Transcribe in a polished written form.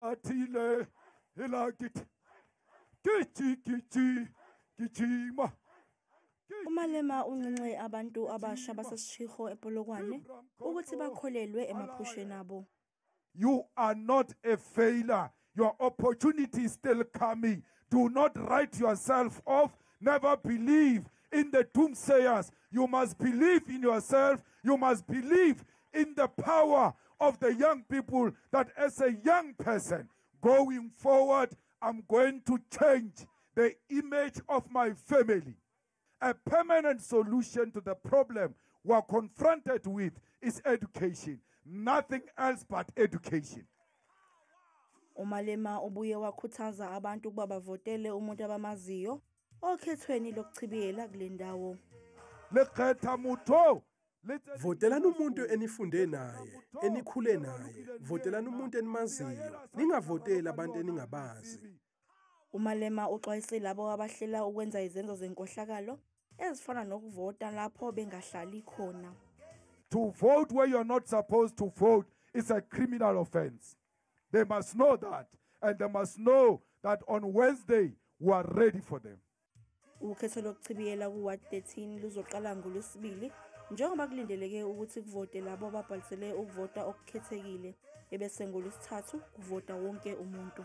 Atile elakit. Gijima. uMalema uncince abantu abasha basesishikho ePolokwane ukuthi bakholelwe emaphusheni abo. You are not a failure. Your opportunity is still coming. Do not write yourself off. Never believe in the doomsayers. You must believe in yourself. You must believe in the power of the young people, that as a young person going forward, I'm going to change the image of my family. A permanent solution to the problem we're confronted with is education. Nothing else but education. uMalema ubuye wakhuthaza abantu ukuba bavotele umuntu abamaziyo okhethweni lokuchibiyela kule ndawo. Lekhetha mutho. Votelani umuntu enifunde naye, enikhule naye. Votelani umuntu enimaziyo. Ningavoteli abantu eningabazi. uMalema uxwayise labo abahlela ukwenza izenzo zenkohlakalo ezifana nokuvota lapho bengahlali khona. To vote where you're not supposed to vote is a criminal offense. They must know that, and they must know that on Wednesday we are ready for them. Ukhetho lokuchibiyela kuWard 13 luzoqala ngoLwesibili njengoba kulindeleke ukuthi kuvote labo ababhalisele ukuvota okukhethekile ebese ngoLwesithathu kuvota wonke umuntu.